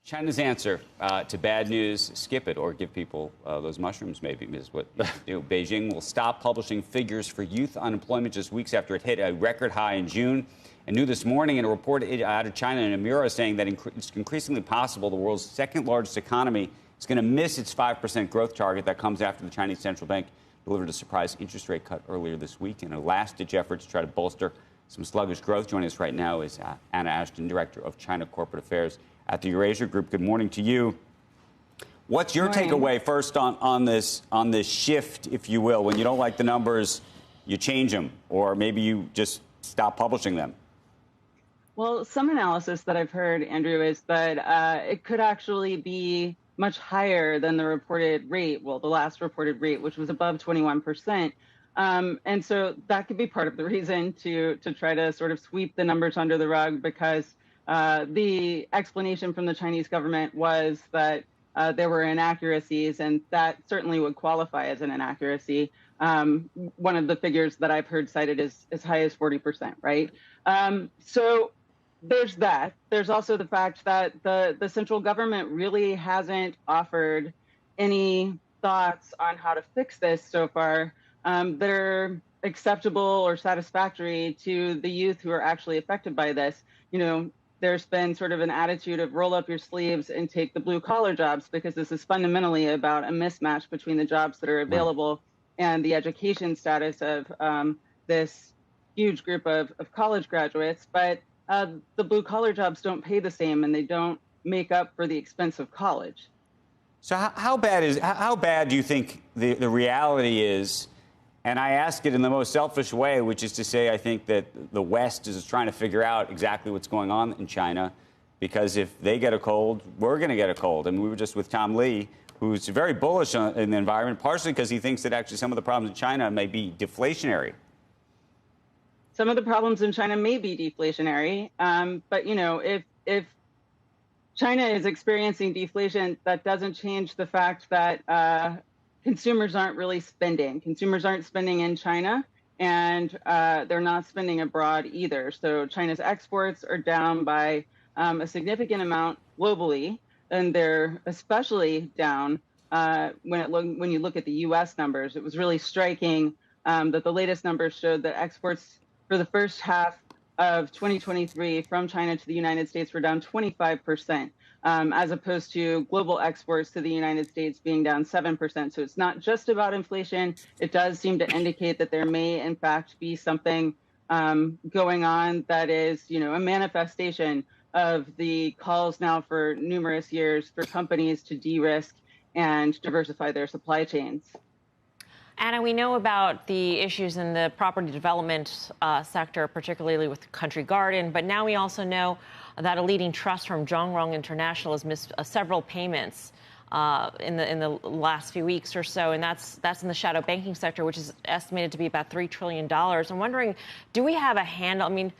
China's answer to bad news, skip it or give people those mushrooms, maybe, is what you do. Beijing will stop publishing figures for youth unemployment just weeks after it hit a record high in June. And new this morning in a report out of China in Eurasia saying that it's increasingly possible the world's second largest economy is going to miss its 5% growth target that comes after the Chinese central bank delivered a surprise interest rate cut earlier this week in a last-ditch effort to try to bolster some sluggish growth. Joining us right now is Anna Ashton, Director of China Corporate Affairs at the Eurasia Group. Good morning to you. What's your takeaway first on this shift, if you will? When you don't like the numbers, you change them, or maybe you just stop publishing them. Well, some analysis that I've heard, Andrew, is that it could actually be much higher than the reported rate, well, the last reported rate, which was above 21%. And so that could be part of the reason to try to sort of sweep the numbers under the rug, because the explanation from the Chinese government was that there were inaccuracies, and that certainly would qualify as an inaccuracy. One of the figures that I've heard cited is as high as 40%, right? So there's that. There's also the fact that the central government really hasn't offered any thoughts on how to fix this so far that are acceptable or satisfactory to the youth who are actually affected by this. You know, there's been sort of an attitude of roll up your sleeves and take the blue collar jobs, because this is fundamentally about a mismatch between the jobs that are available and the education status of this huge group of college graduates. But the blue collar jobs don't pay the same, and they don't make up for the expense of college. So how bad do you think the reality is? And I ask it in the most selfish way, which is to say, I think that the West is trying to figure out exactly what's going on in China, because if they get a cold, we're going to get a cold. And we were just with Tom Lee, who's very bullish in the environment, partially because he thinks that actually some of the problems in China may be deflationary. Some of the problems in China may be deflationary, but, you know, if China is experiencing deflation, that doesn't change the fact that consumers aren't really spending. Consumers aren't spending in China, and they're not spending abroad either. So China's exports are down by a significant amount globally, and they're especially down when you look at the U.S. numbers. It was really striking that the latest numbers showed that exports for the first half of 2023 from China to the United States were down 25%, as opposed to global exports to the United States being down 7%. So it's not just about inflation. It does seem to indicate that there may, in fact, be something going on that is, you know, a manifestation of the calls now for numerous years for companies to de-risk and diversify their supply chains. Anna, we know about the issues in the property development sector, particularly with Country Garden, but now we also know that a leading trust firm, Zhongrong International, has missed several payments in the last few weeks or so, and that's in the shadow banking sector, which is estimated to be about $3 trillion. I'm wondering, do we have a handle? I mean,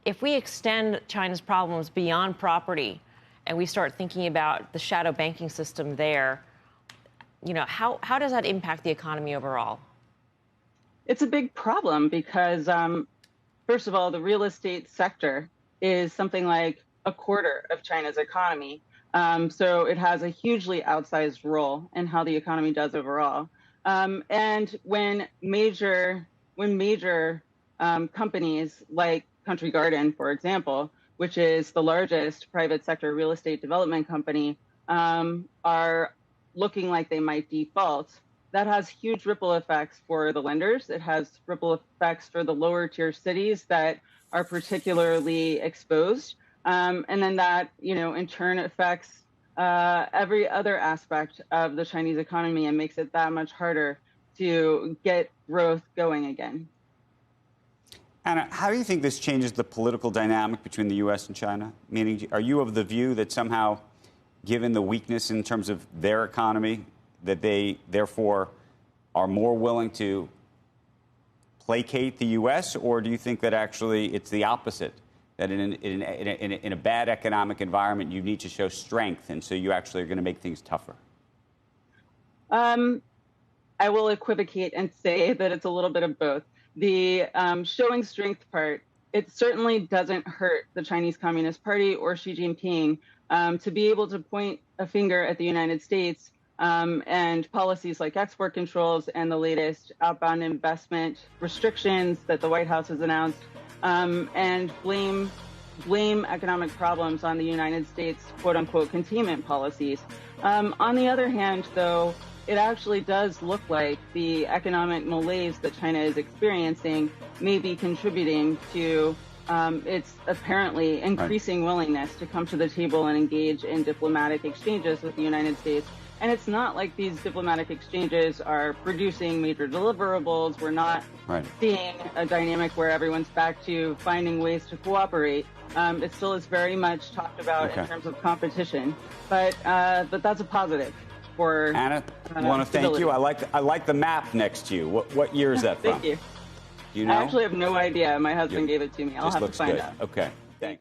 if we extend China's problems beyond property and we start thinking about the shadow banking system there, you know, how does that impact the economy overall? It's a big problem because, first of all, the real estate sector is something like a quarter of China's economy. So it has a hugely outsized role in how the economy does overall. And when major companies like Country Garden, for example, which is the largest private sector real estate development company, are looking like they might default, that has huge ripple effects for the lenders. It has ripple effects for the lower tier cities that are particularly exposed. And then that, you know, in turn affects every other aspect of the Chinese economy and makes it that much harder to get growth going again. Anna, how do you think this changes the political dynamic between the U.S. and China? Meaning, are you of the view that somehow, given the weakness in terms of their economy, that they therefore are more willing to placate the U.S., or do you think that actually it's the opposite, that in a bad economic environment you need to show strength, and so you actually are going to make things tougher? I will equivocate and say that it's a little bit of both. The showing strength part, it certainly doesn't hurt the Chinese Communist Party or Xi Jinping to be able to point a finger at the United States and policies like export controls and the latest outbound investment restrictions that the White House has announced, and blame economic problems on the United States, quote unquote, containment policies. On the other hand, though, it actually does look like the economic malaise that China is experiencing may be contributing to its apparently increasing willingness to come to the table and engage in diplomatic exchanges with the United States. And it's not like these diplomatic exchanges are producing major deliverables. We're not seeing a dynamic where everyone's back to finding ways to cooperate. It still is very much talked about in terms of competition, but that's a positive for Anna. I want to thank you. I like the map next to you. What year is that from? Thank you. Do you know? I actually have no idea. My husband gave it to me. I'll have to find out. Okay.